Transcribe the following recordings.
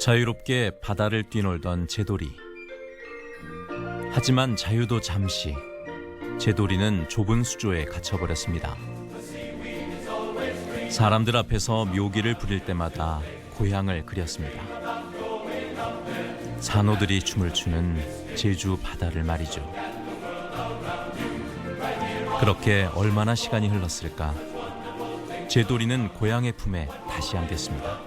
자유롭게 바다를 뛰놀던 제돌이. 하지만 자유도 잠시. 제돌이는 좁은 수조에 갇혀버렸습니다. 사람들 앞에서 묘기를 부릴 때마다 고향을 그렸습니다. 산호들이 춤을 추는 제주 바다를 말이죠. 그렇게 얼마나 시간이 흘렀을까. 제돌이는 고향의 품에 다시 안겼습니다.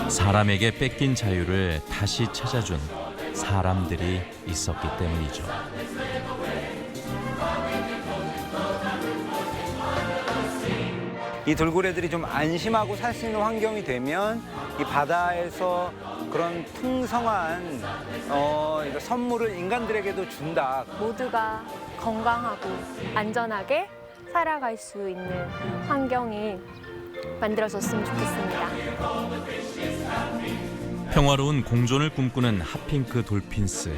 사람에게 뺏긴 자유를 다시 찾아준 사람들이 있었기 때문이죠. 이 돌고래들이 좀 안심하고 살 수 있는 환경이 되면 이 바다에서 그런 풍성한 선물을 인간들에게도 준다. 모두가 건강하고 안전하게 살아갈 수 있는 환경이 만들어졌으면 좋겠습니다. 평화로운 공존을 꿈꾸는 핫핑크 돌핀스.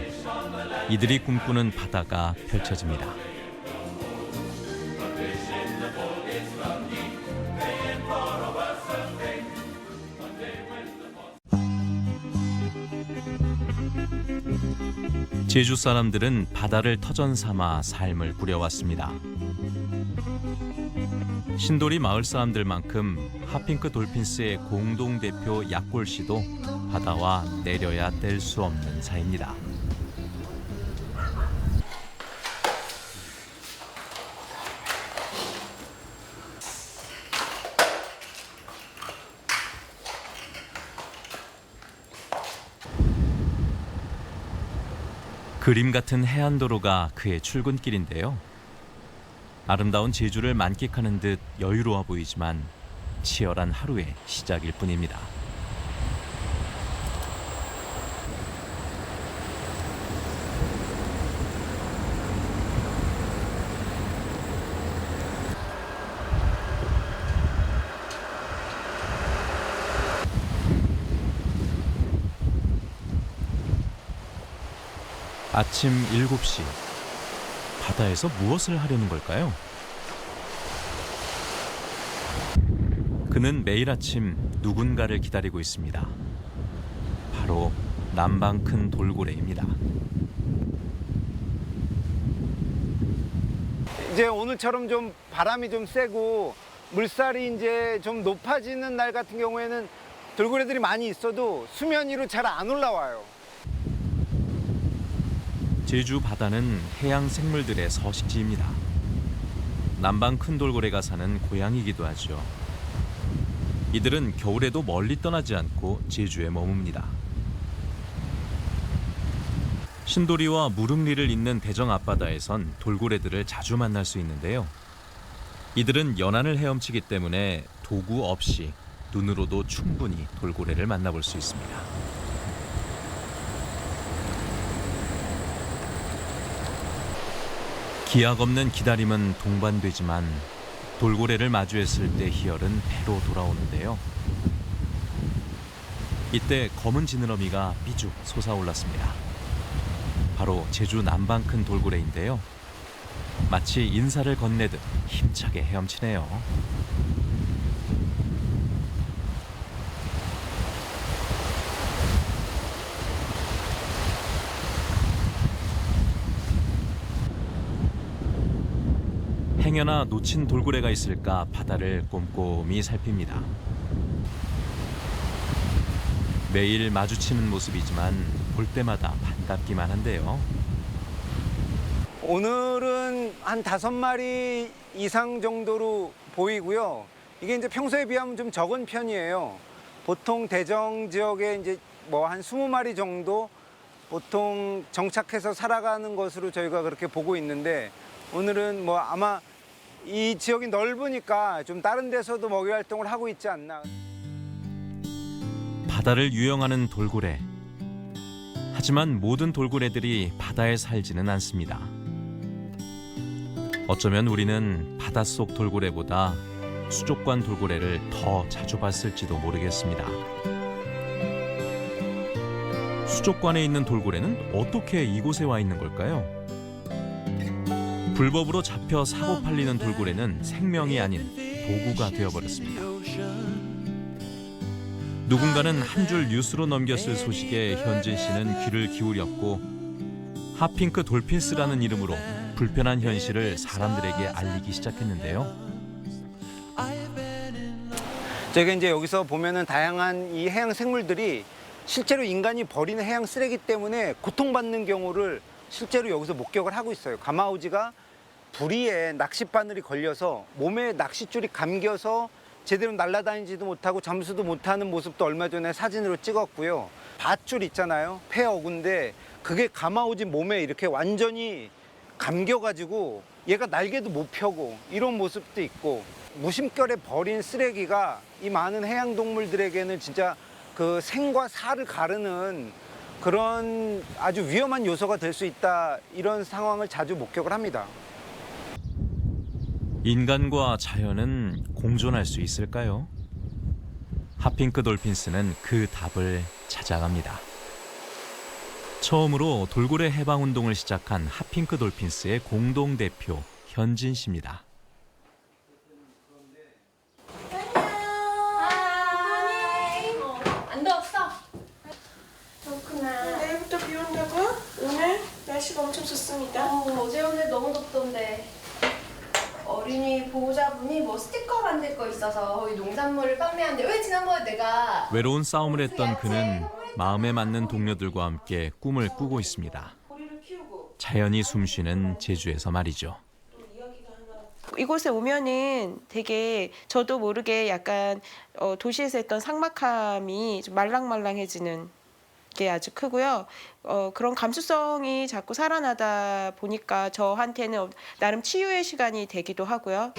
이들이 꿈꾸는 바다가 펼쳐집니다. 제주 사람들은 바다를 터전 삼아 삶을 꾸려왔습니다. 신도리 마을 사람들만큼 핫핑크 돌핀스의 공동대표 약골 씨도 바다와 내려야 뗄 수 없는 사이입니다. 그림 같은 해안도로가 그의 출근길인데요. 아름다운 제주를 만끽하는 듯 여유로워 보이지만 치열한 하루의 시작일 뿐입니다. 아침 7시. 바다에서 무엇을 하려는 걸까요? 그는 매일 아침 누군가를 기다리고 있습니다. 바로 남방 큰 돌고래입니다. 이제 오늘처럼 좀 바람이 좀 세고 물살이 이제 좀 높아지는 날 같은 경우에는 돌고래들이 많이 있어도 수면 위로 잘 안 올라와요. 제주 바다는 해양 생물들의 서식지입니다. 남방 큰 돌고래가 사는 고향이기도 하죠. 이들은 겨울에도 멀리 떠나지 않고 제주에 머뭅니다. 신도리와 무릉리를 잇는 대정 앞바다에선 돌고래들을 자주 만날 수 있는데요. 이들은 연안을 헤엄치기 때문에 도구 없이 눈으로도 충분히 돌고래를 만나볼 수 있습니다. 기약 없는 기다림은 동반되지만 돌고래를 마주했을 때 희열은 배로 돌아오는데요. 이때 검은 지느러미가 삐죽 솟아올랐습니다. 바로 제주 남방 큰 돌고래인데요. 마치 인사를 건네듯 힘차게 헤엄치네요. 행여나 놓친 돌고래가 있을까 바다를 꼼꼼히 살핍니다. 매일 마주치는 모습이지만 볼 때마다 반갑기만 한데요. 오늘은 한 5마리 이상 정도로 보이고요. 이게 이제 평소에 비하면 좀 적은 편이에요. 보통 대정 지역에 이제 뭐 한 20마리 정도 보통 정착해서 살아가는 것으로 저희가 그렇게 보고 있는데 오늘은 뭐 아마 이 지역이 넓으니까 좀 다른 데서도 먹이 활동을 하고 있지 않나. 바다를 유영하는 돌고래. 하지만 모든 돌고래들이 바다에 살지는 않습니다. 어쩌면 우리는 바닷속 돌고래보다 수족관 돌고래를 더 자주 봤을지도 모르겠습니다. 수족관에 있는 돌고래는 어떻게 이곳에 와 있는 걸까요? 불법으로 잡혀 사고 팔리는 돌고래는 생명이 아닌 도구가 되어버렸습니다. 누군가는 한 줄 뉴스로 넘겼을 소식에 현진 씨는 귀를 기울였고 핫핑크 돌핀스라는 이름으로 불편한 현실을 사람들에게 알리기 시작했는데요. 저희가 이제 여기서 보면은 다양한 이 해양 생물들이 실제로 인간이 버리는 해양 쓰레기 때문에 고통받는 경우를 실제로 여기서 목격을 하고 있어요. 가마우지가 부리에 낚싯바늘이 걸려서 몸에 낚싯줄이 감겨서 제대로 날아다니지도 못하고 잠수도 못하는 모습도 얼마 전에 사진으로 찍었고요. 밧줄 있잖아요. 폐 어군데 그게 가마우지 몸에 이렇게 완전히 감겨가지고 얘가 날개도 못 펴고 이런 모습도 있고 무심결에 버린 쓰레기가 이 많은 해양 동물들에게는 진짜 그 생과 사를 가르는 그런 아주 위험한 요소가 될 수 있다 이런 상황을 자주 목격을 합니다. 인간과 자연은 공존할 수 있을까요? 핫핑크 돌핀스는 그 답을 찾아갑니다. 처음으로 돌고래 해방 운동을 시작한 핫핑크 돌핀스의 공동대표 현진 씨입니다. 안 더웠어? 그렇구나. 내일부터 비 온다고? 오늘 날씨가 엄청 좋습니다. 어제 오늘 너무 덥던데. 어린이 보호자분이 뭐 스티커 만들 거 있어서 거기 농산물을 판매하는데 왜 지난번에 내가 외로운 싸움을 했던 그는 마음에 맞는 동료들과 함께 꿈을 꾸고 있습니다. 고리를 키우고 자연이 숨쉬는 제주에서 말이죠. 이곳에 오면은 되게 저도 모르게 약간 도시에서 했던 삭막함이 좀 말랑말랑해지는 게 아주 크고요. 그런 감수성이 자꾸 살아나다 보니까 저한테는 나름 치유의 시간이 되기도 하고요.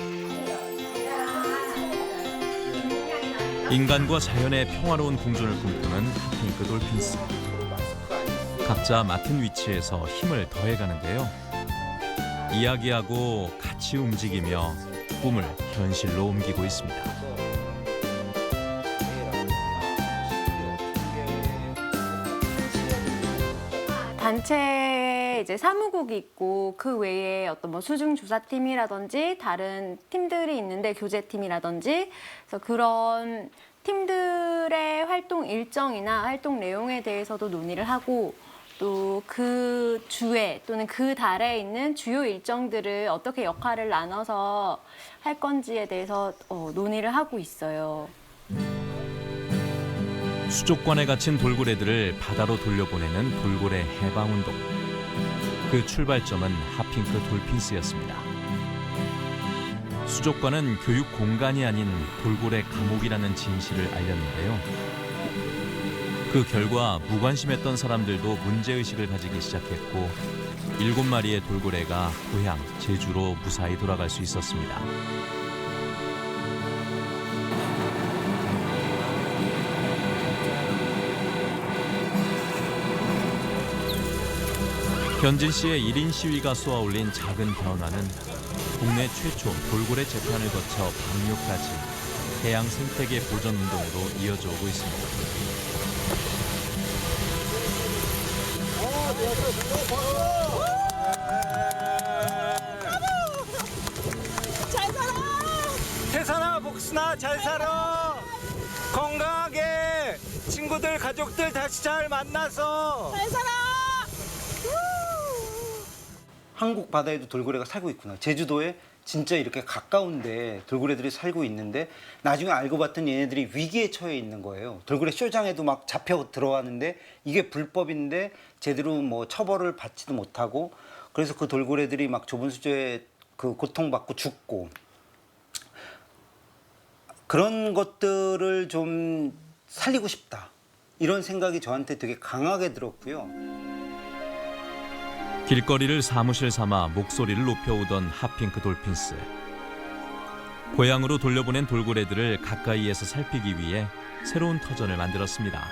인간과 자연의 평화로운 공존을 꿈꾸는 핫핑크 돌핀스. 각자 맡은 위치에서 힘을 더해가는데요. 이야기하고 같이 움직이며 꿈을 현실로 옮기고 있습니다. 단체 이제 사무국이 있고 그 외에 어떤 뭐 수중 조사팀이라든지 다른 팀들이 있는데 교제팀이라든지 그래서 그런 팀들의 활동 일정이나 활동 내용에 대해서도 논의를 하고 또 그 주에 또는 그 달에 있는 주요 일정들을 어떻게 역할을 나눠서 할 건지에 대해서 논의를 하고 있어요. 수족관에 갇힌 돌고래들을 바다로 돌려보내는 돌고래 해방운동. 그 출발점은 핫핑크 돌핀스였습니다. 수족관은 교육 공간이 아닌 돌고래 감옥이라는 진실을 알렸는데요. 그 결과 무관심했던 사람들도 문제의식을 가지기 시작했고 7마리의 돌고래가 고향 제주로 무사히 돌아갈 수 있었습니다. 현진 씨의 1인 시위가 쏘아올린 작은 변화는 국내 최초 돌고래 재판을 거쳐 방류까지 해양 생태계 보전 운동으로 이어져 오고 있습니다. 태산아 복순아 잘 살아. 건강하게 친구들 가족들 다시 잘 만나서 잘 살아. 한국 바다에도 돌고래가 살고 있구나. 제주도에 진짜 이렇게 가까운데 돌고래들이 살고 있는데 나중에 알고 봤더니 얘네들이 위기에 처해 있는 거예요. 돌고래 쇼장에도 막 잡혀 들어왔는데 이게 불법인데 제대로 뭐 처벌을 받지도 못하고 그래서 그 돌고래들이 막 좁은 수조에 그 고통받고 죽고 그런 것들을 좀 살리고 싶다. 이런 생각이 저한테 되게 강하게 들었고요. 길거리를 사무실 삼아 목소리를 높여오던 핫핑크 돌핀스. 고향으로 돌려보낸 돌고래들을 가까이에서 살피기 위해 새로운 터전을 만들었습니다.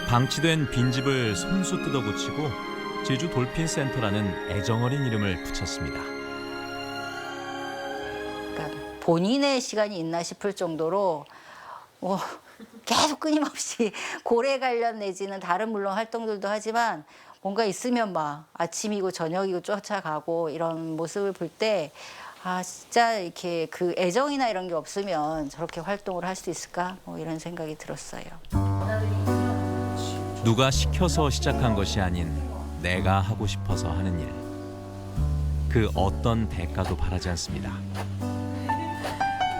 방치된 빈집을 손수 뜯어 고치고 제주 돌핀센터라는 애정어린 이름을 붙였습니다. 그러니까 본인의 시간이 있나 싶을 정도로 계속 끊임없이 고래 관련 내지는 다른 물론 활동들도 하지만 뭔가 있으면 막 아침이고 저녁이고 쫓아가고 이런 모습을 볼 때 아, 진짜 이렇게 그 애정이나 이런 게 없으면 저렇게 활동을 할 수 있을까? 뭐 이런 생각이 들었어요. 누가 시켜서 시작한 것이 아닌 내가 하고 싶어서 하는 일. 그 어떤 대가도 바라지 않습니다.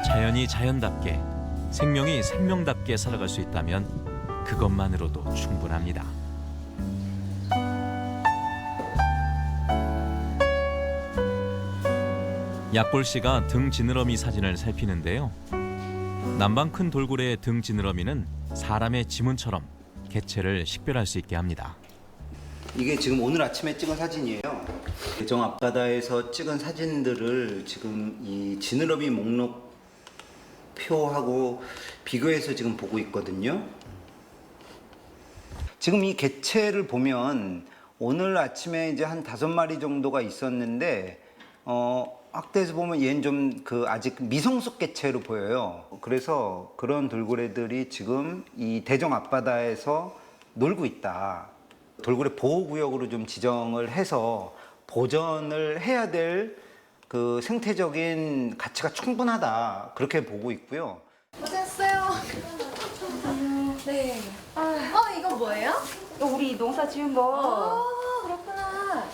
자연이 자연답게, 생명이 생명답게 살아갈 수 있다면 그것만으로도 충분합니다. 약골 씨가 등 지느러미 사진을 살피는데요. 남방 큰 돌고래의 등 지느러미는 사람의 지문처럼 개체를 식별할 수 있게 합니다. 이게 지금 오늘 아침에 찍은 사진이에요. 대정 앞바다에서 찍은 사진들을 지금 이 지느러미 목록표하고 비교해서 지금 보고 있거든요. 지금 이 개체를 보면 오늘 아침에 이제 한 5마리 정도가 있었는데 확대해서 보면 얘는 좀 아직 미성숙 개체로 보여요. 그래서 그런 돌고래들이 지금 이 대정 앞바다에서 놀고 있다. 돌고래 보호구역으로 좀 지정을 해서 보전을 해야 될 그 생태적인 가치가 충분하다. 그렇게 보고 있고요. 고생했어요. 네. 이거 뭐예요? 우리 농사 지은 거. 그렇구나.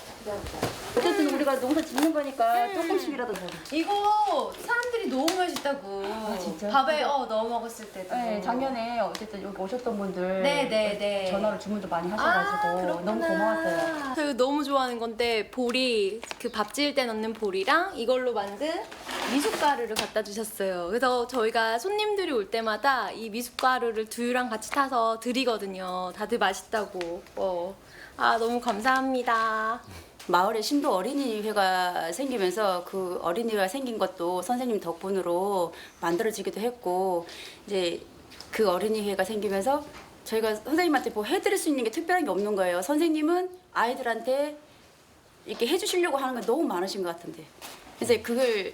어쨌든 우리가 농사 짓는 거니까 조금씩이라도 더. 이거 사람들이 너무 맛있다고. 진짜? 밥에 넣어 먹었을 때도. 네, 작년에 어쨌든 여기 오셨던 분들 네. 전화로 주문도 많이 하셔가지고 너무 고마웠어요. 저희 너무 좋아하는 건데 보리, 그 밥 지을 때 넣는 보리랑 이걸로 만든 미숫가루를 갖다 주셨어요. 그래서 저희가 손님들이 올 때마다 이 미숫가루를 두유랑 같이 타서 드리거든요. 다들 맛있다고. 너무 감사합니다. 마을에 신도 어린이회가 생기면서 그 어린이회가 생긴 것도 선생님 덕분으로 만들어지기도 했고, 이제 그 어린이회가 생기면서 저희가 선생님한테 뭐 해드릴 수 있는 게 특별한 게 없는 거예요. 선생님은 아이들한테 이렇게 해주시려고 하는 게 너무 많으신 것 같은데, 그래서 그걸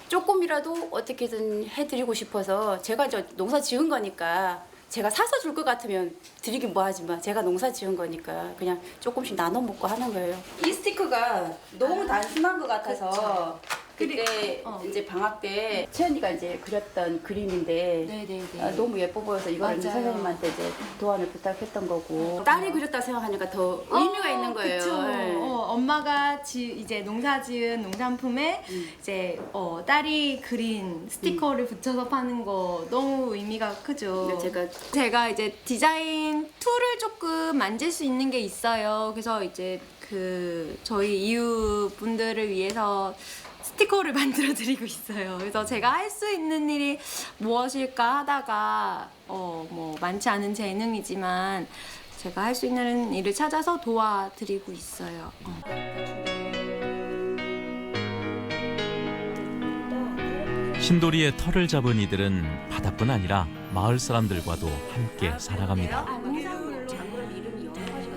조금이라도 어떻게든 해드리고 싶어서 제가 농사 지은 거니까 제가 사서 줄 것 같으면 드리긴 뭐하지만 제가 농사 지은 거니까 그냥 조금씩 나눠 먹고 하는 거예요. 이 스티커가 너무 단순한 것 같아서 그때 이제 방학 때 채연이가 이제 그렸던 그림인데 네네네. 너무 예뻐 보여서 이거를 이제 맞아요. 선생님한테 이제 도안을 부탁했던 거고, 딸이 그렸다 생각하니까 더 의미가 있는 거예요. 그쵸. 네. 엄마가 이제 농사 지은 농산품에 이제 딸이 그린 스티커를 붙여서 파는 거 너무 의미가 크죠. 근데 제가 이제 디자인 툴을 조금 만질 수 있는 게 있어요. 그래서 이제 저희 이웃 분들을 위해서 스티커를 만들어 드리고 있어요. 그래서 제가 할 수 있는 일이 무엇일까 하다가 뭐 많지 않은 재능이지만 제가 할 수 있는 일을 찾아서 도와드리고 있어요. 신도리의 털을 잡은 이들은 바다뿐 아니라 마을 사람들과도 함께 살아갑니다.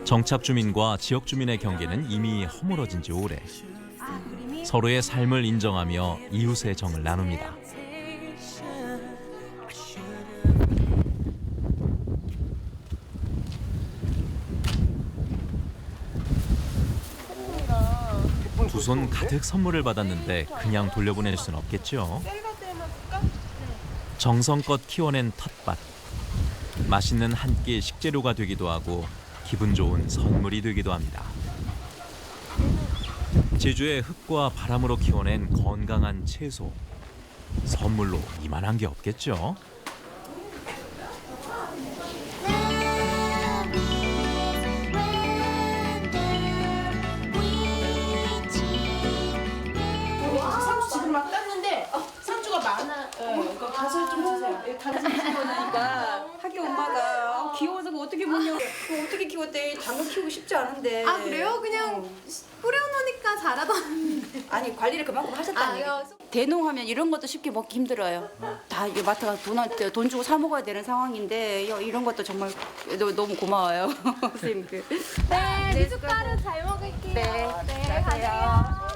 정착 주민과 지역 주민의 경계는 이미 허물어진 지 오래. 서로의 삶을 인정하며 이웃의 정을 나눕니다. 두 손 가득 선물을 받았는데 그냥 돌려보낼 순 없겠죠. 정성껏 키워낸 텃밭. 맛있는 한 끼 식재료가 되기도 하고 기분 좋은 선물이 되기도 합니다. 제주의 흙과 바람으로 키워낸 건강한 채소. 선물로 이만한 게 없겠죠. 상추 지금 막 땄는데 상추가 많아. 이거 가서 좀 주세요. 당신 키워놓으니까 학교 엄마가 귀여워서 그거 어떻게 먹냐고. 그거 어떻게 키웠대. 당근 키우고 쉽지 않은데. 아 그래요? 그냥 뿌려놓으니까 자라던데. 아니 관리를 그만큼 하셨다니까. 대농하면 이런 것도 쉽게 먹기 힘들어요. 다 이게 마트가 돈 주고 사 먹어야 되는 상황인데 이런 것도 정말 너무 고마워요. 선생님. 네, 미숫가루 잘 먹을게요. 네, 가세요.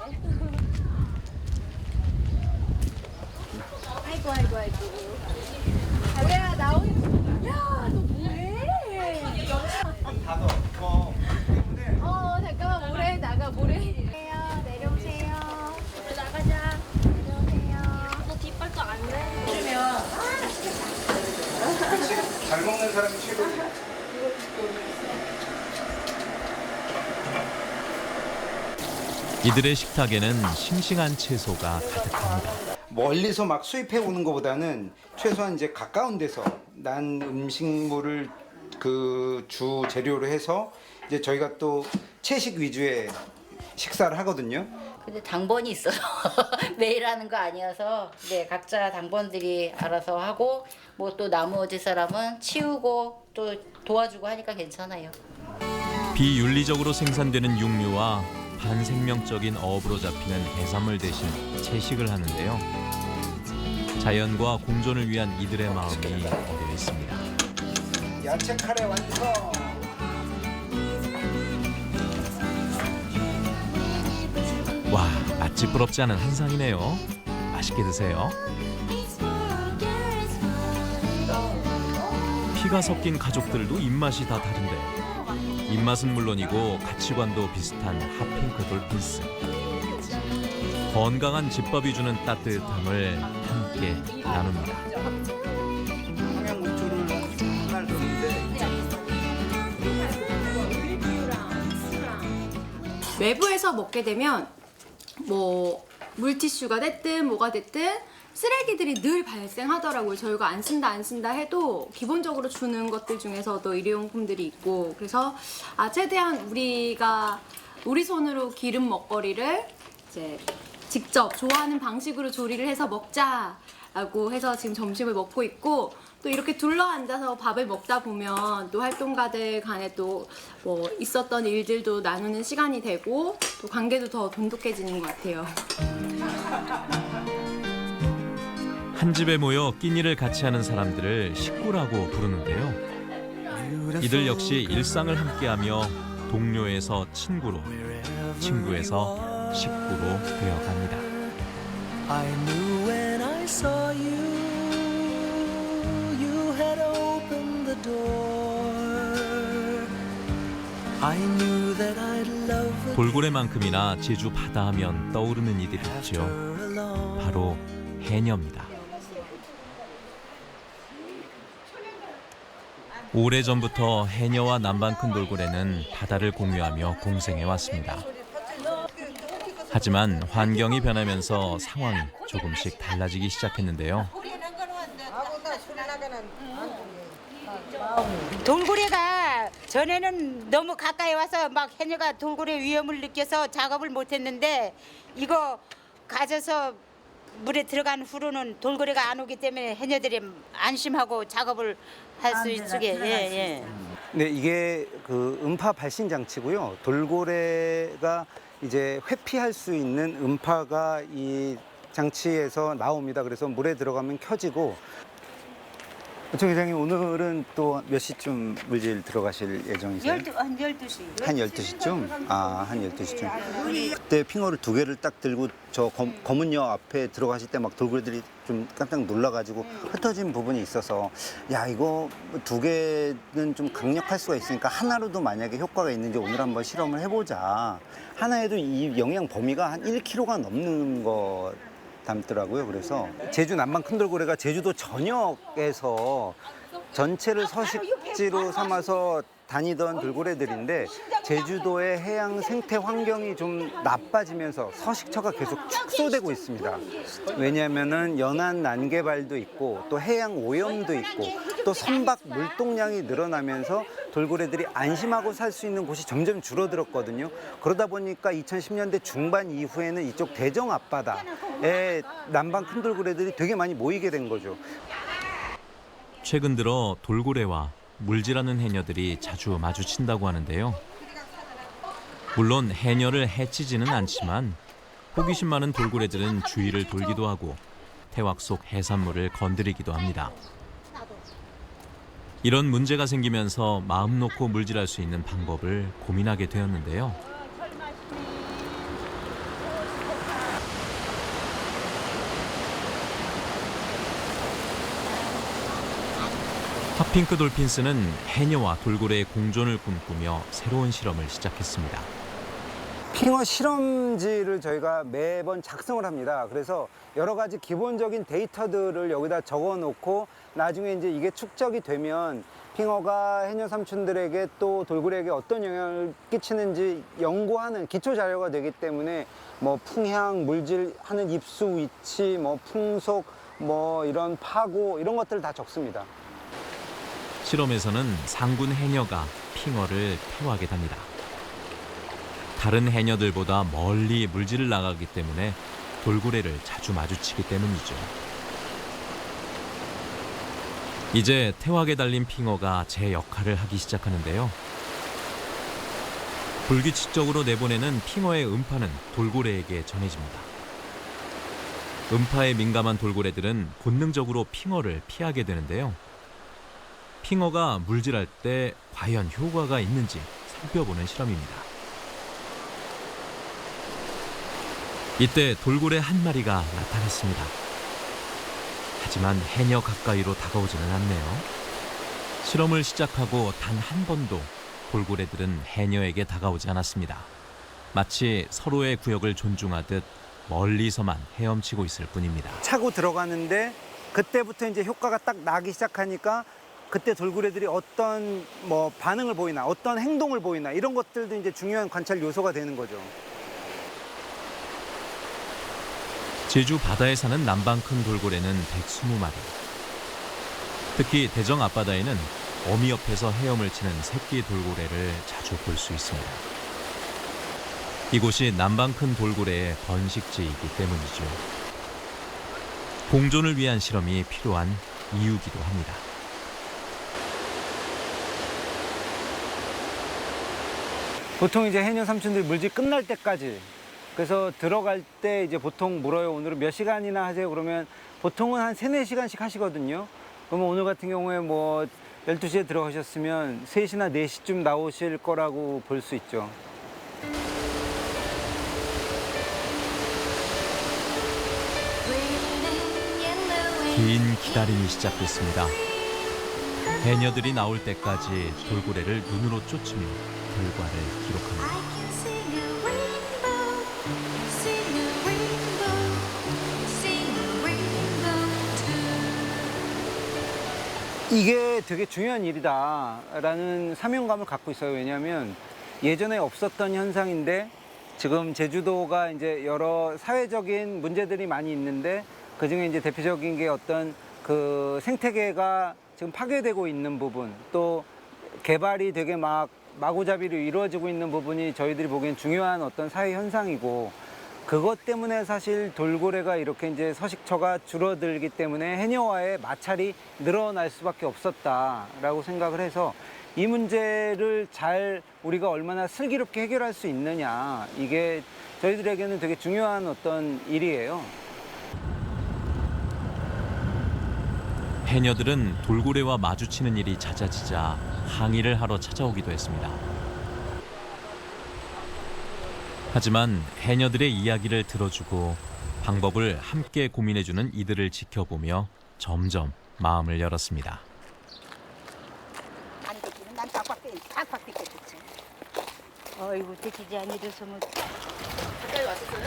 아이고. 자기야 나오니. 야, 너 뭐해? 다도 때문에 이들의 식탁에는 싱싱한 채소가 가득합니다. 멀리서 막 수입해 오는 것보다는 최소한 이제 가까운 데서 난 음식물을 그 주 재료로 해서 이제 저희가 또 채식 위주의 식사를 하거든요. 근데 당번이 있어서 매일 하는 거 아니어서 네, 각자 당번들이 알아서 하고 뭐 또 나머지 사람은 치우고 또 도와주고 하니까 괜찮아요. 비윤리적으로 생산되는 육류와 반생명적인 어업으로 잡히는 해산물 대신 채식을 하는데요. 자연과 공존을 위한 이들의 마음이 어디에 있습니다. 야채 카레 완성. 와, 맛집 부럽지 않은 한상이네요. 맛있게 드세요. 피가 섞인 가족들도 입맛이 다 다른데 입맛은 물론이고 가치관도 비슷한 핫핑크 돌핀스. 건강한 집밥이 주는 따뜻함을 함께 나눕니다. 청양고추를 하나를 넣는데 외부에서 먹게 되면 뭐 물티슈가 됐든 뭐가 됐든 쓰레기들이 늘 발생하더라고요. 저희가 안 쓴다 해도 기본적으로 주는 것들 중에서도 일회용품들이 있고, 그래서 최대한 우리 손으로 기름 먹거리를 이제 직접 좋아하는 방식으로 조리를 해서 먹자라고 해서 지금 점심을 먹고 있고, 또 이렇게 둘러앉아서 밥을 먹다 보면 또 활동가들 간에 또 뭐 있었던 일들도 나누는 시간이 되고 또 관계도 더 돈독해지는 것 같아요. 한 집에 모여 끼니를 같이 하는 사람들을 식구라고 부르는데요. 이들 역시 일상을 함께하며 동료에서 친구로, 친구에서 식구로 되어갑니다. I knew when I saw you, you had opened the door. I knew that I'd love 돌고래만큼이나 제주 바다 하면 떠오르는 이들이 있죠. 바로 해녀입니다. 오래전부터 해녀와 남방 큰 돌고래는 바다를 공유하며 공생해 왔습니다. 하지만 환경이 변하면서 상황이 조금씩 달라지기 시작했는데요. 돌고래가 전에는 너무 가까이 와서 막 해녀가 돌고래 위험을 느껴서 작업을 못했는데, 이거 가져서 물에 들어간 후로는 돌고래가 안 오기 때문에 해녀들이 안심하고 작업을 할 수 있게. 예. 네, 이게 그 음파 발신 장치고요. 돌고래가 이제 회피할 수 있는 음파가 이 장치에서 나옵니다. 그래서 물에 들어가면 켜지고. 정 회장님, 오늘은 또 몇 시쯤 물질 들어가실 예정이세요? 한 12시. 한 12시쯤? 한 12시쯤. 그때 핑어를 2개를 딱 들고 저 검은 여 앞에 들어가실 때 막 돌고래들이 좀 깜짝 놀라가지고 흩어진 부분이 있어서, 야, 이거 2개는 좀 강력할 수가 있으니까 하나로도 만약에 효과가 있는지 오늘 한번 실험을 해보자. 하나에도 이 영향 범위가 한 1kg가 넘는 거 담더라고요. 그래서 제주 남방 큰 돌고래가 제주도 전역에서 전체를 서식지로 삼아서 다니던 돌고래들인데, 제주도의 해양 생태 환경이 좀 나빠지면서 서식처가 계속 축소되고 있습니다. 왜냐하면은 연안 난개발도 있고 또 해양 오염도 있고 또 선박 물동량이 늘어나면서 돌고래들이 안심하고 살 수 있는 곳이 점점 줄어들었거든요. 그러다 보니까 2010년대 중반 이후에는 이쪽 대정 앞바다에 남방 큰 돌고래들이 되게 많이 모이게 된 거죠. 최근 들어 돌고래와 물질하는 해녀들이 자주 마주친다고 하는데요. 물론 해녀를 해치지는 않지만 호기심 많은 돌고래들은 주위를 돌기도 하고 태왁 속 해산물을 건드리기도 합니다. 이런 문제가 생기면서 마음 놓고 물질할 수 있는 방법을 고민하게 되었는데요. 핫핑크 돌핀스는 해녀와 돌고래의 공존을 꿈꾸며 새로운 실험을 시작했습니다. 핑어 실험지를 저희가 매번 작성을 합니다. 그래서 여러 가지 기본적인 데이터들을 여기다 적어 놓고 나중에 이제 이게 축적이 되면 핑어가 해녀 삼촌들에게 또 돌고래에게 어떤 영향을 끼치는지 연구하는 기초 자료가 되기 때문에 뭐 풍향, 물질하는 입수 위치, 뭐 풍속, 뭐 이런 파고 이런 것들을 다 적습니다. 실험에서는 상군 해녀가 핑어를 태워하게 됩니다. 다른 해녀들보다 멀리 물질을 나가기 때문에 돌고래를 자주 마주치기 때문이죠. 이제 태화하게 달린 핑어가 제 역할을 하기 시작하는데요. 불규칙적으로 내보내는 핑어의 음파는 돌고래에게 전해집니다. 음파에 민감한 돌고래들은 본능적으로 핑어를 피하게 되는데요. 핑어가 물질할 때 과연 효과가 있는지 살펴보는 실험입니다. 이때 돌고래 한 마리가 나타났습니다. 하지만 해녀 가까이로 다가오지는 않네요. 실험을 시작하고 단 한 번도 돌고래들은 해녀에게 다가오지 않았습니다. 마치 서로의 구역을 존중하듯 멀리서만 헤엄치고 있을 뿐입니다. 차고 들어가는데 그때부터 이제 효과가 딱 나기 시작하니까 그때 돌고래들이 어떤 뭐 반응을 보이나 어떤 행동을 보이나 이런 것들도 이제 중요한 관찰 요소가 되는 거죠. 제주 바다에 사는 남방 큰 돌고래는 120마리. 특히 대정 앞바다에는 어미 옆에서 헤엄을 치는 새끼 돌고래를 자주 볼 수 있습니다. 이곳이 남방 큰 돌고래의 번식지이기 때문이죠. 공존을 위한 실험이 필요한 이유기도 합니다. 보통 이제 해녀 삼촌들이 물질 끝날 때까지 그래서 들어갈 때 이제 보통 물어요. 오늘은 몇 시간이나 하세요? 그러면 보통은 한 3-4시간씩 하시거든요. 그러면 오늘 같은 경우에 뭐 12시에 들어가셨으면 3시나 4시쯤 나오실 거라고 볼 수 있죠. 긴 기다림이 시작됐습니다. 해녀들이 나올 때까지 돌고래를 눈으로 쫓으며 결과를 기록합니다. 이게 되게 중요한 일이다라는 사명감을 갖고 있어요. 왜냐하면 예전에 없었던 현상인데 지금 제주도가 이제 여러 사회적인 문제들이 많이 있는데 그중에 이제 대표적인 게 어떤 그 생태계가 지금 파괴되고 있는 부분 또 개발이 되게 마구잡이로 이루어지고 있는 부분이 저희들이 보기엔 중요한 어떤 사회 현상이고 그것 때문에 사실 돌고래가 이렇게 이제 서식처가 줄어들기 때문에 해녀와의 마찰이 늘어날 수밖에 없었다라고 생각을 해서 이 문제를 잘 우리가 얼마나 슬기롭게 해결할 수 있느냐 이게 저희들에게는 되게 중요한 어떤 일이에요. 해녀들은 돌고래와 마주치는 일이 잦아지자 항의를 하러 찾아오기도 했습니다. 하지만 해녀들의 이야기를 들어주고 방법을 함께 고민해주는 이들을 지켜보며 점점 마음을 열었습니다. 안 되기는 난 빡빡 되겠지. 어이구 되지 않으려서 뭐. 가까이 왔었어요?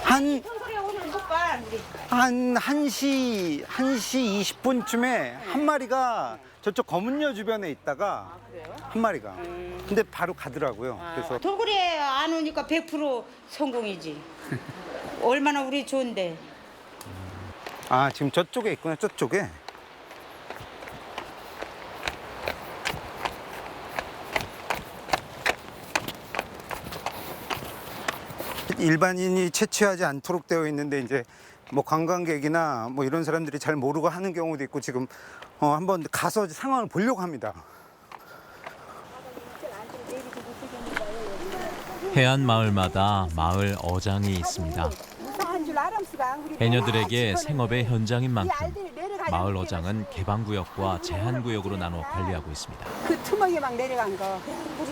한 그래 오늘 못 봐. 우리. 한 1시 20분쯤에 한 마리가 저쪽 검은여 주변에 있다가 한 마리가 근데 바로 가더라고요. 그래서 돌고래 안 오니까 100% 성공이지. 얼마나 우리 좋은데. 아 지금 저쪽에 있구나. 저쪽에 일반인이 채취하지 않도록 되어 있는데 이제 뭐 관광객이나 뭐 이런 사람들이 잘 모르고 하는 경우도 있고 지금 한번 가서 상황을 보려고 합니다. 해안 마을마다 마을 어장이 있습니다. 해녀들에게 생업의 현장인 만큼 마을 어장은 개방구역과 제한구역으로 나눠 관리하고 있습니다. 그 투멍에 막 내려간 거. 우리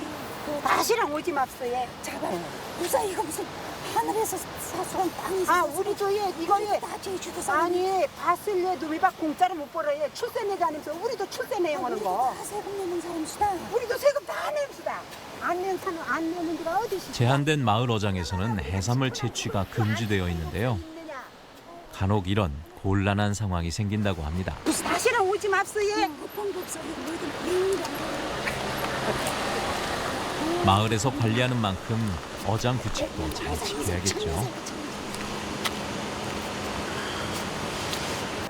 다시랑 오지 맙소 얘. 잡아요. 무사 이거 무슨 하늘에서 사수한 빵이 아 우리도 얘 이거 얘 다 제주도 사람. 아니 밭을 얘 누리밭 공짜로 못 벌어 얘 출세 내지 않으면서 우리도 출세 내용 하는 거. 다 세금 내는 사람이시다. 우리도 세금 다 냅시다. 안 내는 데가 어디시? 제한된 마을 어장에서는 해산물 채취가 금지되어 있는데요. 간혹 이런 곤란한 상황이 생긴다고 합니다. 다시는 오지 맙소예. 마을에서 관리하는 만큼 어장 규칙도 잘 지켜야겠죠.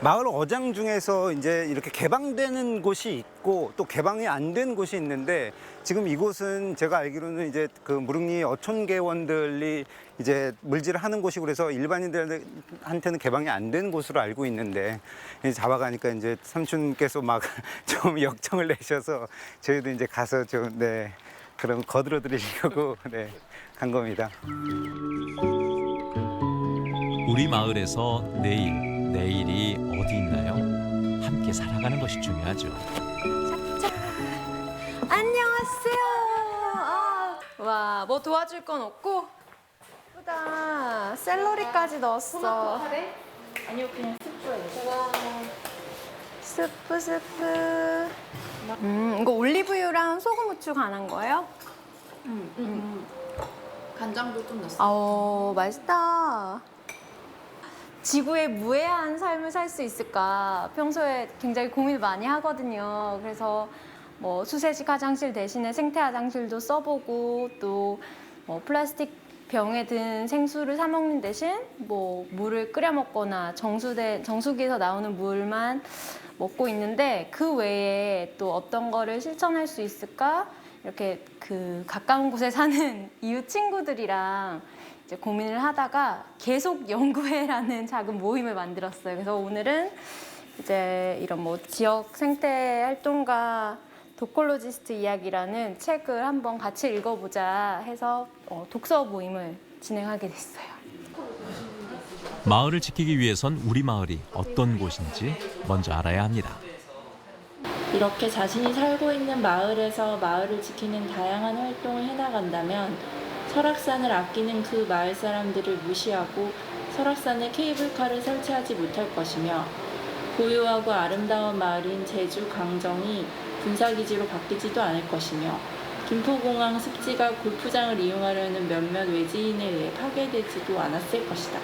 마을 어장 중에서 이제 이렇게 개방되는 곳이 있고 또 개방이 안 된 곳이 있는데 지금 이곳은 제가 알기로는 이제 그 무릉리 어촌계원들이 이제 물질을 하는 곳이고 그래서 일반인들한테는 개방이 안 된 곳으로 알고 있는데 이제 잡아가니까 이제 삼촌께서 막 좀 역정을 내셔서 저희도 이제 가서 좀 네, 그럼 거들어 드리려고 네, 간 겁니다. 우리 마을에서 내일이 어디 있나요? 함께 살아가는 것이 중요하죠. 안녕하세요. 와, 뭐 도와줄 건 없고? 예쁘다. 샐러리까지 넣었어. 아니요, 그냥 스프예요. 스프. 이거 올리브유랑 소금 후추 간한 거예요? 간장도 좀 넣었어요. 아우, 맛있다. 지구에 무해한 삶을 살 수 있을까 평소에 굉장히 고민을 많이 하거든요. 그래서 뭐 수세식 화장실 대신에 생태 화장실도 써보고 또 뭐 플라스틱 병에 든 생수를 사 먹는 대신 뭐 물을 끓여 먹거나 정수기에서 나오는 물만 먹고 있는데 그 외에 또 어떤 거를 실천할 수 있을까 이렇게 그 가까운 곳에 사는 이웃 친구들이랑 이제 고민을 하다가 계속 연구회라는 작은 모임을 만들었어요. 그래서 오늘은 이제 이런 뭐 지역 생태 활동가 도콜로지스트 이야기라는 책을 한번 같이 읽어보자 해서 독서 모임을 진행하게 됐어요. 마을을 지키기 위해선 우리 마을이 어떤 곳인지 먼저 알아야 합니다. 이렇게 자신이 살고 있는 마을에서 마을을 지키는 다양한 활동을 해나간다면 설악산을 아끼는 그 마을 사람들을 무시하고 설악산에 케이블카를 설치하지 못할 것이며 고요하고 아름다운 마을인 제주 강정이 군사기지로 바뀌지도 않을 것이며 김포공항 습지가 골프장을 이용하려는 몇몇 외지인에 의해 파괴되지도 않았을 것이다.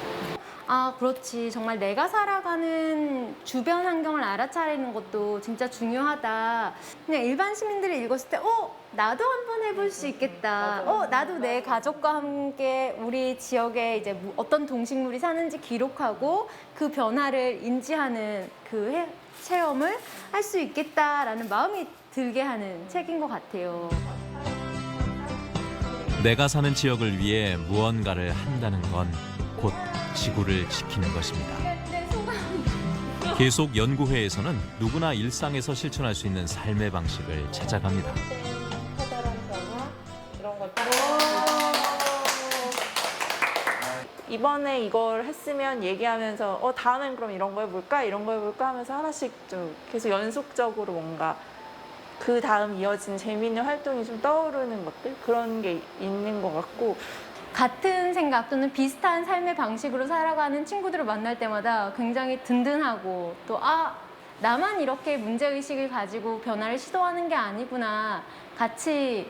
아, 그렇지. 정말 내가 살아가는 주변 환경을 알아차리는 것도 진짜 중요하다. 그냥 일반 시민들이 읽었을 때, 나도 한번 해볼 수 있겠다. 나도 내 가족과 함께 우리 지역에 이제 어떤 동식물이 사는지 기록하고 그 변화를 인지하는 그 체험을 할 수 있겠다라는 마음이 들게 하는 책인 것 같아요. 내가 사는 지역을 위해 무언가를 한다는 건 곧 지구를 지키는 것입니다. 계속 연구회에서는 누구나 일상에서 실천할 수 있는 삶의 방식을 찾아갑니다. 이번에 이걸 했으면 얘기하면서 다음엔 그럼 이런 거 해볼까? 이런 거 해볼까? 하면서 하나씩 좀 계속 연속적으로 뭔가 그 다음 이어진 재미있는 활동이 좀 떠오르는 것들? 그런 게 있는 것 같고 같은 생각 또는 비슷한 삶의 방식으로 살아가는 친구들을 만날 때마다 굉장히 든든하고 또 나만 이렇게 문제의식을 가지고 변화를 시도하는 게 아니구나 같이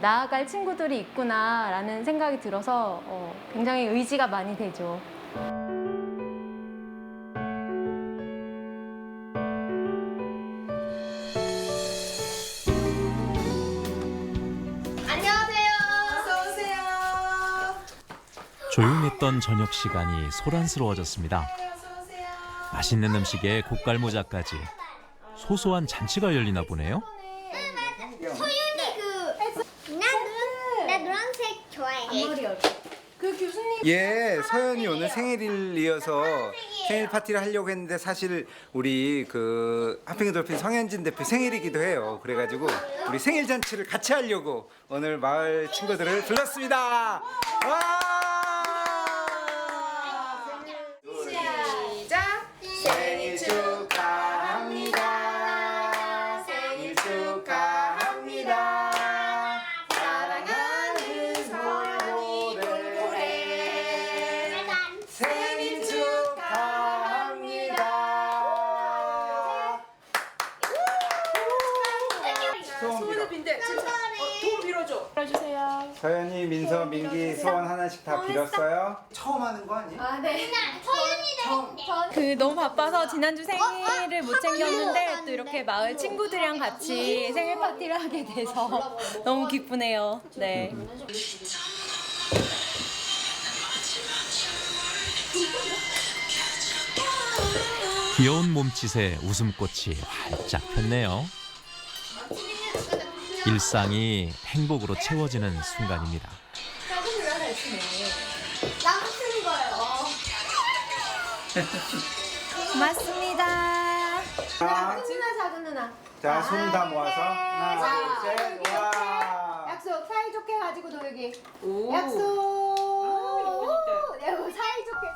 나아갈 친구들이 있구나 라는 생각이 들어서 굉장히 의지가 많이 되죠. 조용했던 저녁 시간이 소란스러워졌습니다. 맛있는 음식에 곡갈모자까지 소소한 잔치가 열리나 보네요. 소윤이 나 노란색 좋아해. 그 교수님. 예, 서연이 오늘 생일이어서 생일 파티를 하려고 했는데 사실 우리 그 하핑 돌핀 성현진 대표 생일이기도 해요. 그래가지고 우리 생일 잔치를 같이 하려고 오늘 마을 친구들을 불렀습니다. 와! 생일 축하합니다. 생일 축하합니다. 사랑하는 돌고래 생일 축하합니다. 소원을 빈대. 돈 빌어줘. 빌어주세요. 서연이, 민서, 민기 소원 하나씩 다 빌었어요? 처음 하는 거 아니에요? 아, 네. 그 너무 바빠서 지난주 생일을 못 챙겼는데 또 이렇게 마을 친구들이랑 같이 생일 파티를 하게 돼서 너무 기쁘네요. 네. 귀여운 몸짓에 웃음꽃이 활짝 폈네요. 일상이 행복으로 채워지는 순간입니다. 고맙습니다. 자, 작은 누나. 자, 손 다 모아서 하나, 둘, 셋, 와. 약속 사이좋게 가지고 놀기. 약속. 사이좋게.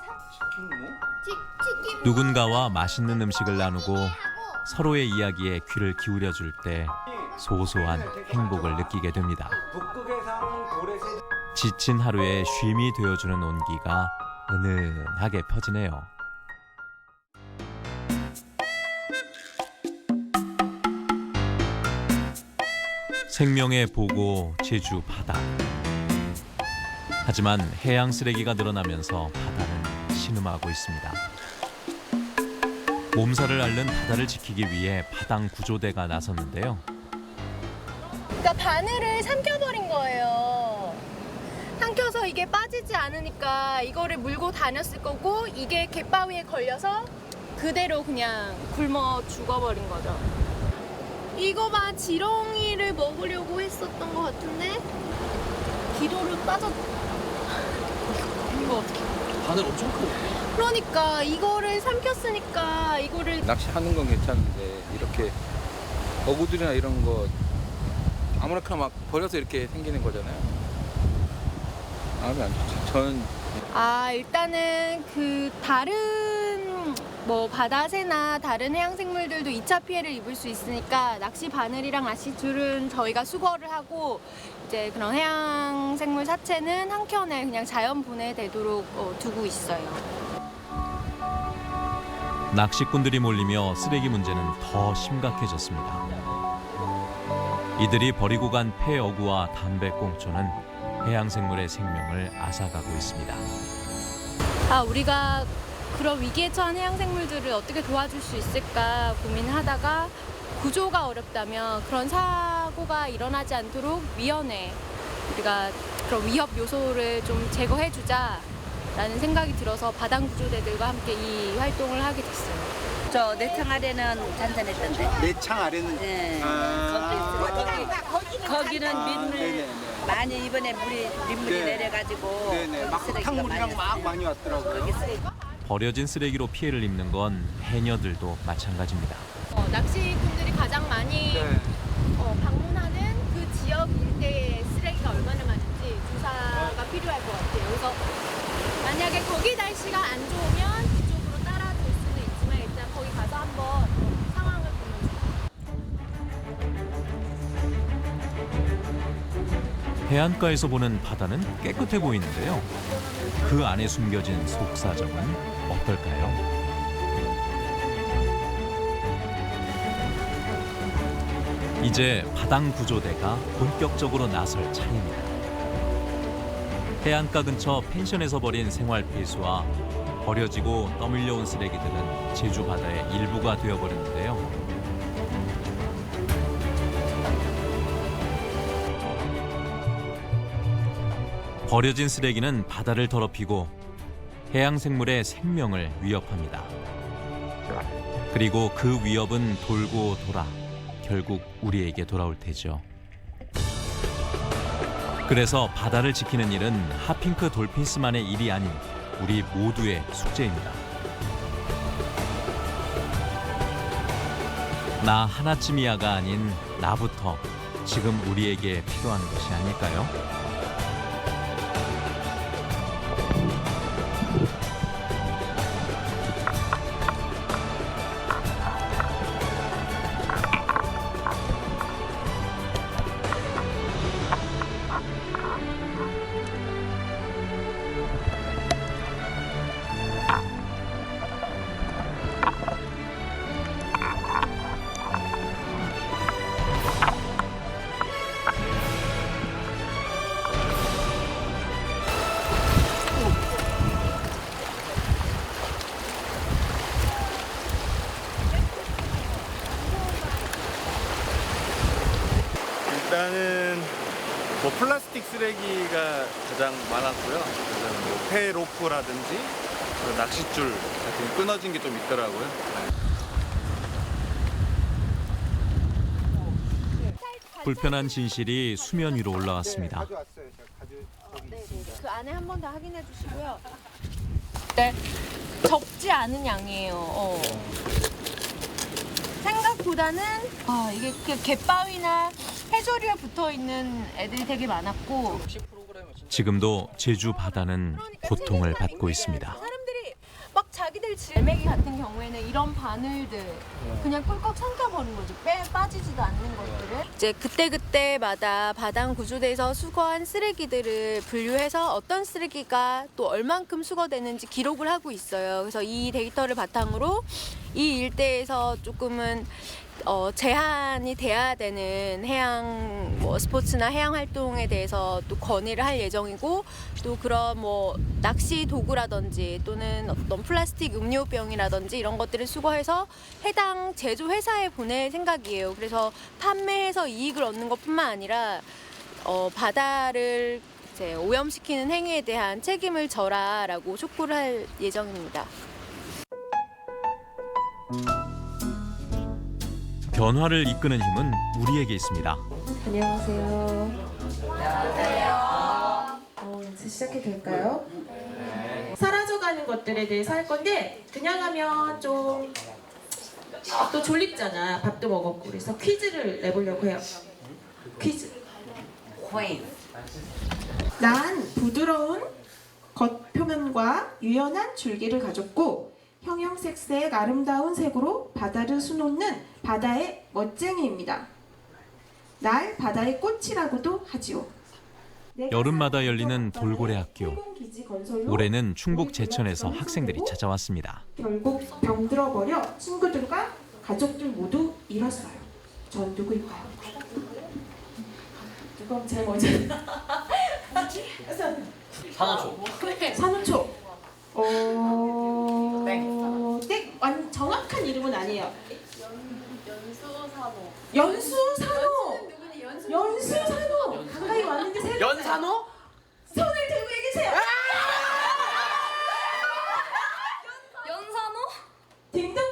누군가와 맛있는 음식을 나누고 서로의 이야기에 귀를 기울여줄 때 소소한 행복을 느끼게 됩니다. 북극해상 고래새 지친 하루의 쉼이 되어주는 온기가 은은하게 퍼지네요. 생명의 보고 제주 바다. 하지만 해양 쓰레기가 늘어나면서 바다는 신음하고 있습니다. 몸살을 앓는 바다를 지키기 위해 바당 구조대가 나섰는데요. 그러니까 바늘을 삼켜버린 거예요. 삼켜서 이게 빠지지 않으니까 이거를 물고 다녔을 거고 이게 갯바위에 걸려서 그대로 그냥 굶어 죽어버린 거죠. 이거 봐, 지렁이를 먹으려고 했었던 것 같은데 기도를 빠졌... 이거 어떻게... 바늘 엄청 크고. 그러니까 이거를 삼켰으니까 이거를 낚시하는 건 괜찮은데 이렇게 어구들이나 이런 거 아무렇게나 막 버려서 이렇게 생기는 거잖아요. 마음이 안 좋죠. 저는 일단은 그 다른 뭐 바다새나 다른 해양 생물들도 2차 피해를 입을 수 있으니까 낚시 바늘이랑 낚시줄은 저희가 수거를 하고 이제 그런 해양 생물 사체는 한 켠에 그냥 자연 분해되도록 두고 있어요. 낚시꾼들이 몰리며 쓰레기 문제는 더 심각해졌습니다. 이들이 버리고 간 폐어구와 담배꽁초는 해양생물의 생명을 앗아가고 있습니다. 우리가 그런 위기에 처한 해양생물들을 어떻게 도와줄 수 있을까 고민하다가 구조가 어렵다면 그런 사고가 일어나지 않도록 위원회, 우리가 그런 위협 요소를 좀 제거해주자라는 생각이 들어서 바당 구조대들과 함께 이 활동을 하게 됐어요. 저 내창 아래는 잔잔했던데. 내창 아래는 네. 거기는 민물 많이 이번에 민물이 네. 내려가지고 네네 막 흙탕물이랑 막 많이 왔더라고요. 버려진 쓰레기로 피해를 입는 건 해녀들도 마찬가지입니다. 낚시꾼들이 가장 많이 방문하는 그 지역 일대의 쓰레기가 얼마나 많은지 조사가 필요할 것 같아요. 그래서 만약에 거기 날씨가 안 좋으면 그쪽으로 따라줄 수는 있지만 일단 거기 가서 한번 상황을 보면 해안가에서 보는 바다는 깨끗해 보이는데요. 그 안에 숨겨진 속사정은 어떨까요? 이제 바당 구조대가 본격적으로 나설 차례입니다. 해안가 근처 펜션에서 버린 생활 폐수와 버려지고 떠밀려온 쓰레기들은 제주 바다의 일부가 되어버렸는데요. 버려진 쓰레기는 바다를 더럽히고 해양 생물의 생명을 위협합니다. 그리고 그 위협은 돌고 돌아 결국 우리에게 돌아올 테죠. 그래서 바다를 지키는 일은 핫핑크 돌핀스만의 일이 아닌 우리 모두의 숙제입니다. 나 하나쯤이야가 아닌 나부터 지금 우리에게 필요한 것이 아닐까요? 플라스틱 쓰레기가 가장 많았고요. 그래서 뭐 폐로프라든지 낚싯줄 같은 게 끊어진 게 좀 있더라고요. 불편한 진실이 수면 위로 올라왔습니다. 가져왔어요. 그 안에 한 번 더 확인해 주시고요. 네, 적지 않은 양이에요. 생각보다는 이게 그 갯바위나 해조류에 붙어 있는 애들이 되게 많았고 지금도 제주 바다는 고통을 받고 있습니다. 사람들이 막 자기들 알맹이 같은 경우에는 이런 바늘들 그냥 꿀꺽 삼켜버린 거죠. 빠지지도 않는 것들을. 이제 그때마다 바당 구조대에서 수거한 쓰레기들을 분류해서 어떤 쓰레기가 또 얼만큼 수거되는지 기록을 하고 있어요. 그래서 이 데이터를 바탕으로 이 일대에서 조금은 제한이 돼야 되는 해양 스포츠나 해양 활동에 대해서 또 건의를 할 예정이고, 또 그런 낚시 도구라든지 또는 어떤 플라스틱 음료병이라든지 이런 것들을 수거해서 해당 제조 회사에 보낼 생각이에요. 그래서 판매해서 이익을 얻는 것뿐만 아니라 바다를 이제 오염시키는 행위에 대한 책임을 져라라고 촉구를 할 예정입니다. 변화를 이끄는 힘은 우리에게 있습니다. 안녕하세요. 이제 시작해도 될까요? 사라져가는 것들에 대해서 할 건데 그냥 하면 좀 또 졸립잖아. 밥도 먹었고. 그래서 퀴즈를 내보려고 해요. 퀴즈. 난 부드러운 겉표면과 유연한 줄기를 가졌고 형형색색 아름다운 색으로 바다를 수놓는 바다의 멋쟁이입니다. 날 바다의 꽃이라고도 하지요. 여름마다 열리는 돌고래 학교. 올해는 충북 제천에서 학생들이 찾아왔습니다. 결국 병들어버려 친구들과 가족들 모두 잃었어요. 전 누구일까요? 누가 제일 먼저? 산호초. 산호초. 땡. 정확한 이름은 아니에요. 연수산호. 연수산호. 가까이 왔는데 연산호? 손을 들고 얘기세요. 연산호? 딩동댕.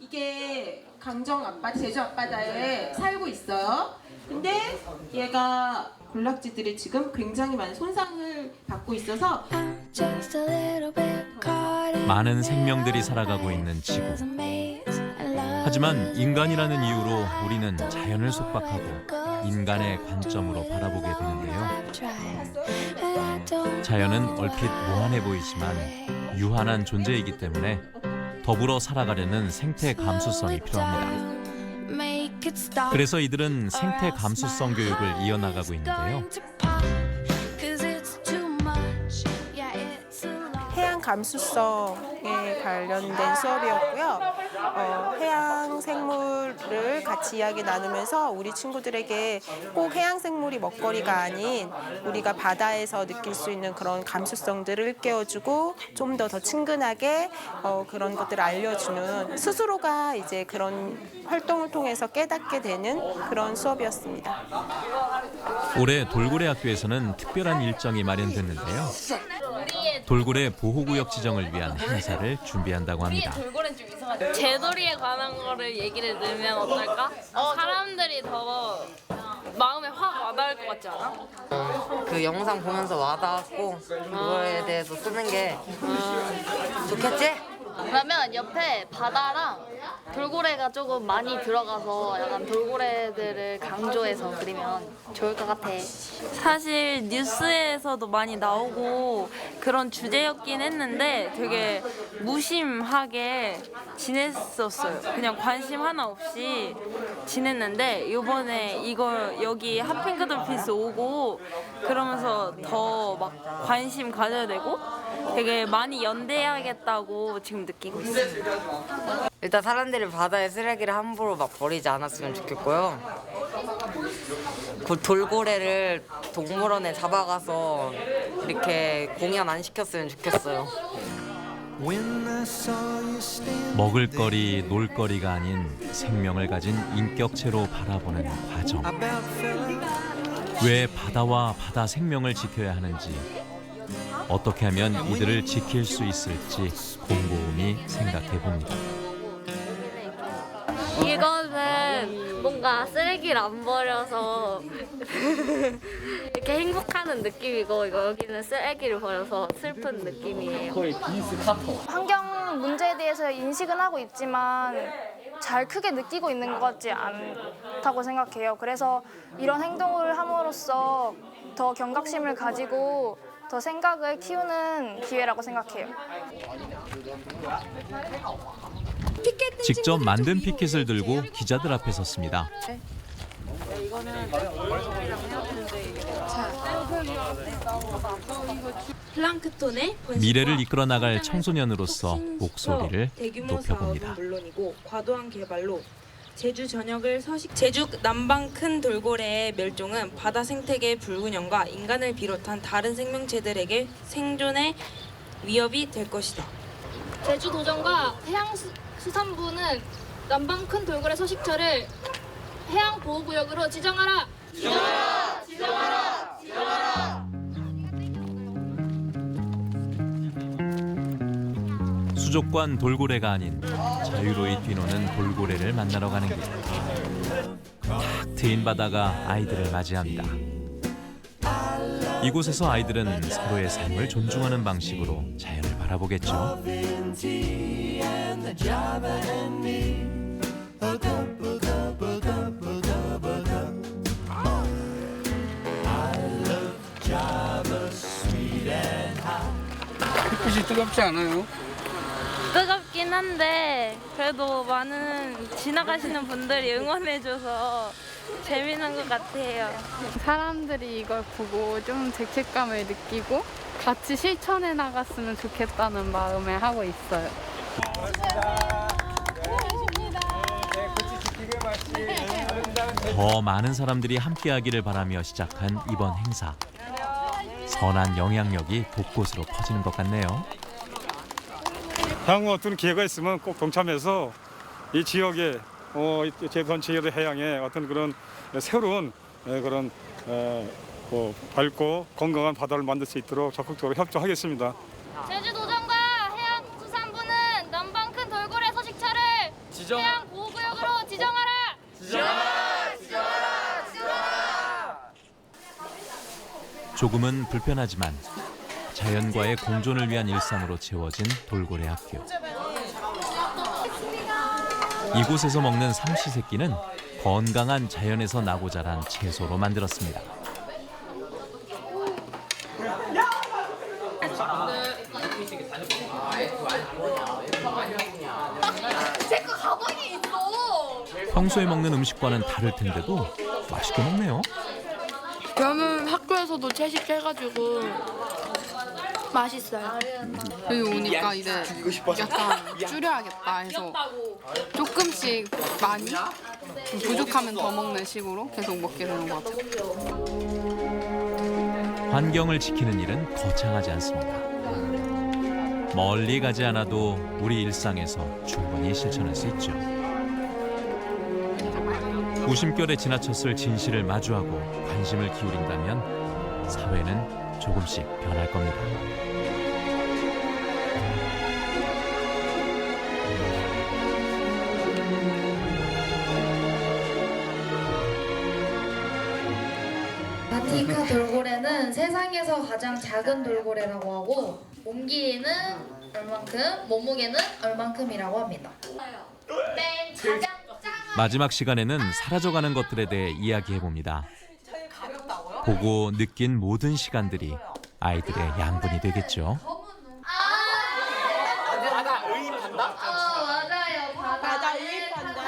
이게 강정 앞바다, 제주 앞바다에 살고 있어요. 근데 얘가 군락지들이 지금 굉장히 많은 손상을 받고 있어서 많은 생명들이 살아가고 있는 지구. 하지만 인간이라는 이유로 우리는 자연을 속박하고 인간의 관점으로 바라보게 되는데요. 자연은 얼핏 무한해 보이지만 유한한 존재이기 때문에 더불어 살아가려는 생태 감수성이 필요합니다. 그래서 이들은 생태 감수성 교육을 이어나가고 있는데요. 해양 감수성에 관련된 수업이었고요. 해양 생물을 같이 이야기 나누면서 우리 친구들에게 꼭 해양 생물이 먹거리가 아닌 우리가 바다에서 느낄 수 있는 그런 감수성들을 일깨워주고 좀 더 친근하게 그런 것들을 알려주는, 스스로가 이제 그런 활동을 통해서 깨닫게 되는 그런 수업이었습니다. 올해 돌고래 학교에서는 특별한 일정이 마련됐는데요. 돌고래 보호구역 지정을 위한 행사를 준비한다고 합니다. 재돌이에 관한 거를 얘기를 넣으면 어떨까? 사람들이 더 마음에 확 와닿을 것 같지 않아? 그 영상 보면서 와닿았고 그거에 대해서 쓰는 게 좋겠지? 그러면 옆에 바다랑 돌고래가 조금 많이 들어가서 약간 돌고래들을 강조해서 그리면 좋을 것 같아. 사실 뉴스에서도 많이 나오고 그런 주제였긴 했는데 되게 무심하게 지냈었어요. 그냥 관심 하나 없이 지냈는데 이번에 이거 여기 핫핑크돌피스 오고 그러면서 더 막 관심 가져야 되고 되게 많이 연대해야겠다고 지금 느끼고 있습니다. 일단 사람들이 바다에 쓰레기를 함부로 막 버리지 않았으면 좋겠고요. 그 돌고래를 동물원에 잡아가서 이렇게 공연 안 시켰으면 좋겠어요. when I saw you stand. 먹을거리, 놀거리가 아닌 생명을 가진 인격체로 바라보는 과정. 왜 바다와 바다 생명을 지켜야 하는지, 어떻게 하면 이들을 지킬 수 있을지 곰곰이 생각해 봅니다. 이거는 뭔가 쓰레기를 안 버려서 이렇게 행복하는 느낌이고, 여기는 쓰레기를 버려서 슬픈 느낌이에요. 거의 빈스 카터. 환경 문제에 대해서 인식은 하고 있지만 잘 크게 느끼고 있는 것 같지 않다고 생각해요. 그래서 이런 행동을 함으로써 더 경각심을 가지고 더 생각을 키우는 기회라고 생각해요. 직접 만든 피켓을 들고 기자들 앞에 섰습니다. 플랑크톤의 미래를 이끌어 나갈 청소년으로서 목소리를 대규모 높여봅니다. 사업은 물론이고 과도한 개발로 제주 전역을 제주 남방 큰 돌고래의 멸종은 바다 생태계의 불균형과 인간을 비롯한 다른 생명체들에게 생존의 위협이 될 것이다. 제주도정과 해양수산부는 남방 큰 돌고래 서식처를 해양보호구역으로 지정하라! 지정하라! 지정하라! 지정하라! 수족관 돌고래가 아닌 자유로이 뛰노는 돌고래를 만나러 가는 길. 탁 트인 바다가 아이들을 맞이합니다. 이곳에서 아이들은 서로의 삶을 존중하는 방식으로 자연을 바라보겠죠. 햇빛이 뜨겁지 않아요? 뜨겁긴 한데 그래도 많은 지나가시는 분들이 응원해줘서 재미난 것 같아요. 사람들이 이걸 보고 좀 죄책감을 느끼고 같이 실천해 나갔으면 좋겠다는 마음에 하고 있어요. 더 많은 사람들이 함께하기를 바라며 시작한 이번 행사. 선한 영향력이 곳곳으로 퍼지는 것 같네요. 향후 어떤 기회가 있으면 꼭 동참해서 이 지역에 제 전체의 해양에 어떤 그런 새로운 그런 밝고 건강한 바다를 만들 수 있도록 적극적으로 협조하겠습니다. 제주도정과 해양수산부는 남방 큰 돌고래 서식처를 해양보호구역으로 지정하라! 지정하라! 지정하라! 지정하라! 조금은 불편하지만 자연과의 공존을 위한 일상으로 채워진 돌고래 학교. 이곳에서 먹는 삼시세끼는 건강한 자연에서 나고 자란 채소로 만들었습니다. 제거 가방에 있어. 평소에 먹는 음식과는 다를 텐데도 맛있게 먹네요. 저는 학교에서도 채식해가지고 맛있어요. 여기 오니까 이제 약간 줄여야겠다 해서 조금씩 많이 부족하면 더 먹는 식으로 계속 먹게 되는 것 같아요. 환경을 지키는 일은 거창하지 않습니다. 멀리 가지 않아도 우리 일상에서 충분히 실천할 수 있죠. 무심결에 지나쳤을 진실을 마주하고 관심을 기울인다면 사회는 조금씩 변할 겁니다. 바티카 돌고래는 세상에서 가장 작은 돌고래라고 하고 몸 길이는 얼만큼, 몸무게는 얼만큼이라고 합니다. 마지막 시간에는 사라져가는 것들에 대해 이야기해봅니다. 보고 느낀 모든 시간들이 아이들의 양분이 되겠죠. 바다 의입한다? 맞아요. 바다 의입한다.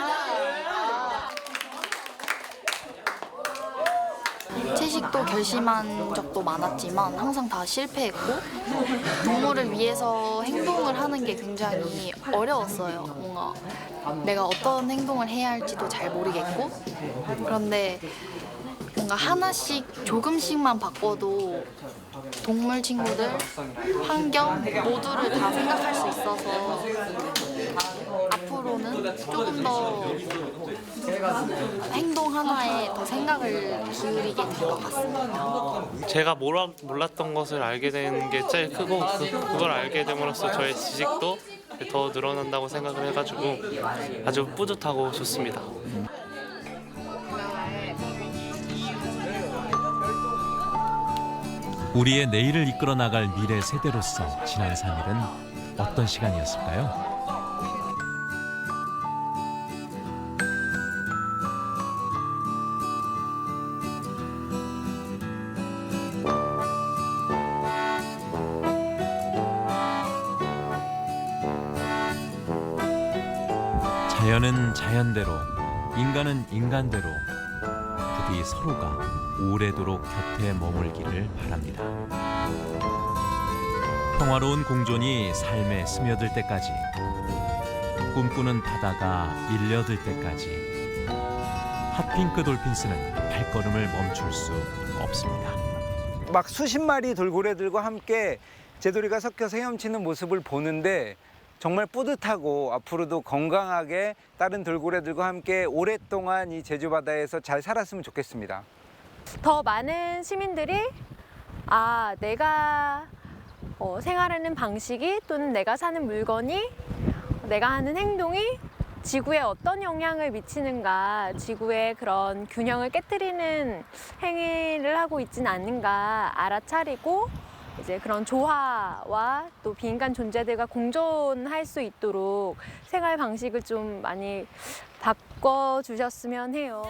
채식도 결심한 적도 많았지만 항상 다 실패했고 동물을 위해서 행동을 하는 게 굉장히 어려웠어요. 뭔가 내가 어떤 행동을 해야 할지도 잘 모르겠고 그런데 뭔가 하나씩 조금씩만 바꿔도 동물 친구들, 환경 모두를 다 생각할 수 있어서 앞으로는 조금 더 행동 하나에 더 생각을 기울이게 될 것 같습니다. 제가 몰랐던 것을 알게 된 게 제일 크고 그걸 알게 됨으로써 저의 지식도 더 늘어난다고 생각을 해가지고 아주 뿌듯하고 좋습니다. 우리의 내일을 이끌어 나갈 미래 세대로서 지난 3일은 어떤 시간이었을까요? 자연은 자연대로, 인간은 인간대로 부디 서로가 오래도록 곁에 머물기를 바랍니다. 평화로운 공존이 삶에 스며들 때까지, 꿈꾸는 바다가 밀려들 때까지 핫핑크 돌핀스는 발걸음을 멈출 수 없습니다. 막 수십 마리 돌고래들과 함께 제도리가 섞여서 헤엄치는 모습을 보는데 정말 뿌듯하고 앞으로도 건강하게 다른 돌고래들과 함께 오랫동안 이 제주 바다에서 잘 살았으면 좋겠습니다. 더 많은 시민들이 내가 생활하는 방식이 또는 내가 사는 물건이 내가 하는 행동이 지구에 어떤 영향을 미치는가, 지구의 그런 균형을 깨뜨리는 행위를 하고 있지는 않는가 알아차리고 이제 그런 조화와 또 비인간 존재들과 공존할 수 있도록 생활 방식을 좀 많이 바꿔주셨으면 해요.